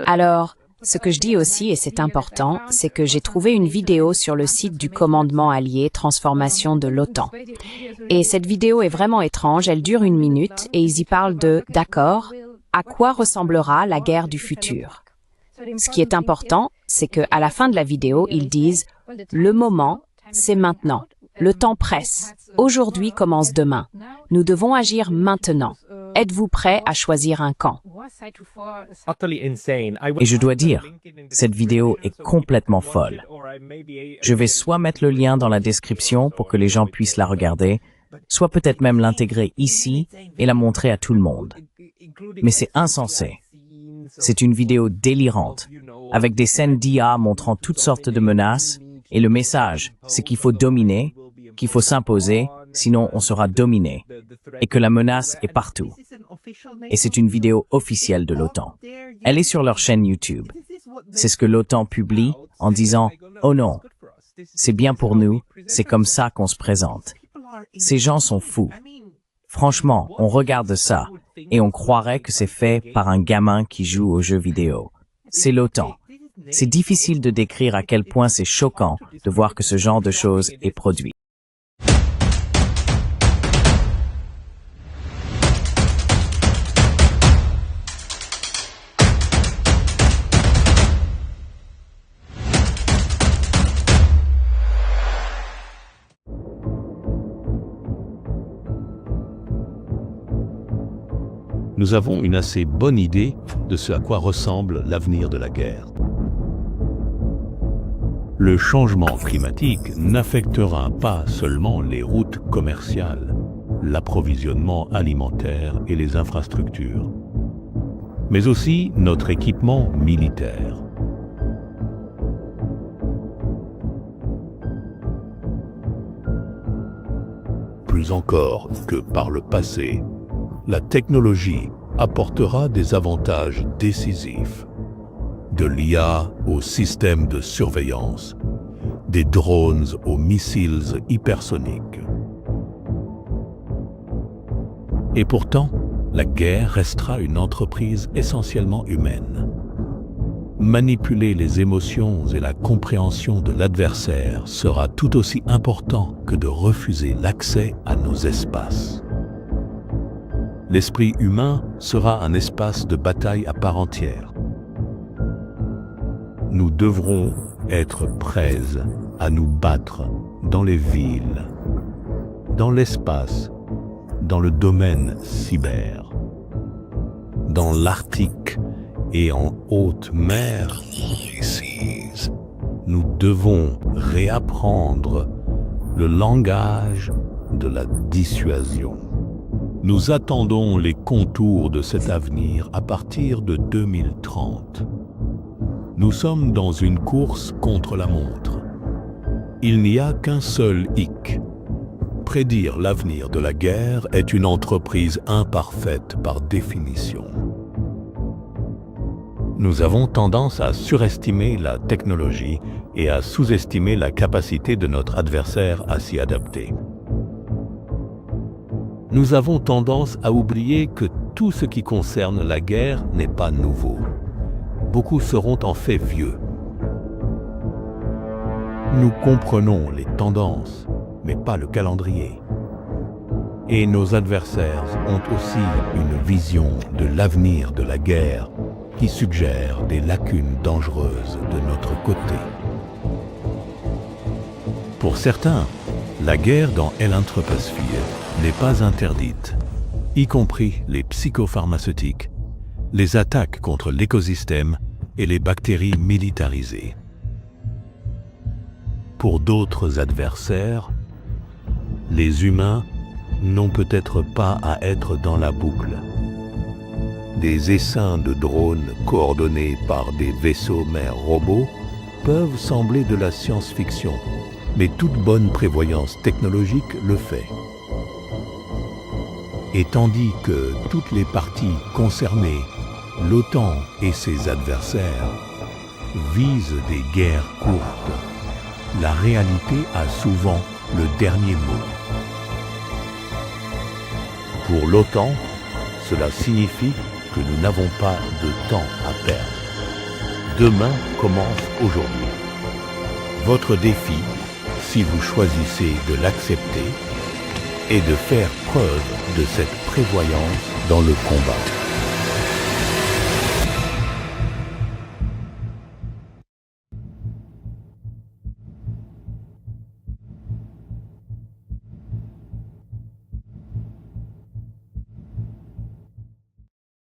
Alors, ce que je dis aussi, et c'est important, c'est que j'ai trouvé une vidéo sur le site du commandement allié Transformation de l'OTAN. Et cette vidéo est vraiment étrange, elle dure 1 minute et ils y parlent d'accord, à quoi ressemblera la guerre du futur. Ce qui est important, c'est qu'à la fin de la vidéo, ils disent « Le moment, c'est maintenant. Le temps presse. Aujourd'hui commence demain. Nous devons agir maintenant. Êtes-vous prêts à choisir un camp ?» Et je dois dire, cette vidéo est complètement folle. Je vais soit mettre le lien dans la description pour que les gens puissent la regarder, soit peut-être même l'intégrer ici et la montrer à tout le monde. Mais c'est insensé. C'est une vidéo délirante, avec des scènes d'IA montrant toutes sortes de menaces, et le message, c'est qu'il faut dominer, qu'il faut s'imposer, sinon on sera dominé, et que la menace est partout. Et c'est une vidéo officielle de l'OTAN. Elle est sur leur chaîne YouTube. C'est ce que l'OTAN publie en disant « Oh non, c'est bien pour nous, c'est comme ça qu'on se présente ». Ces gens sont fous. Franchement, on regarde ça et on croirait que c'est fait par un gamin qui joue aux jeux vidéo. C'est l'OTAN. C'est difficile de décrire à quel point c'est choquant de voir que ce genre de choses est produit. Nous avons une assez bonne idée de ce à quoi ressemble l'avenir de la guerre. Le changement climatique n'affectera pas seulement les routes commerciales, l'approvisionnement alimentaire et les infrastructures, mais aussi notre équipement militaire. Plus encore que par le passé, la technologie apportera des avantages décisifs. De l'IA aux systèmes de surveillance, des drones aux missiles hypersoniques. Et pourtant, la guerre restera une entreprise essentiellement humaine. Manipuler les émotions et la compréhension de l'adversaire sera tout aussi important que de refuser l'accès à nos espaces. L'esprit humain sera un espace de bataille à part entière. Nous devrons être prêts à nous battre dans les villes, dans l'espace, dans le domaine cyber, dans l'Arctique et en haute mer. Nous devons réapprendre le langage de la dissuasion. Nous attendons les contours de cet avenir à partir de 2030. Nous sommes dans une course contre la montre. Il n'y a qu'un seul hic. Prédire l'avenir de la guerre est une entreprise imparfaite par définition. Nous avons tendance à surestimer la technologie et à sous-estimer la capacité de notre adversaire à s'y adapter. Nous avons tendance à oublier que tout ce qui concerne la guerre n'est pas nouveau. Beaucoup seront en fait vieux. Nous comprenons les tendances, mais pas le calendrier. Et nos adversaires ont aussi une vision de l'avenir de la guerre qui suggère des lacunes dangereuses de notre côté. Pour certains, la guerre dans Elantroposphère n'est pas interdite, y compris les psychopharmaceutiques, les attaques contre l'écosystème et les bactéries militarisées. Pour d'autres adversaires, les humains n'ont peut-être pas à être dans la boucle. Des essaims de drones coordonnés par des vaisseaux mers robots peuvent sembler de la science-fiction, mais toute bonne prévoyance technologique le fait. Et tandis que toutes les parties concernées, l'OTAN et ses adversaires, visent des guerres courtes, la réalité a souvent le dernier mot. Pour l'OTAN, cela signifie que nous n'avons pas de temps à perdre. Demain commence aujourd'hui. Votre défi, si vous choisissez de l'accepter, est de faire preuve de cette prévoyance dans le combat.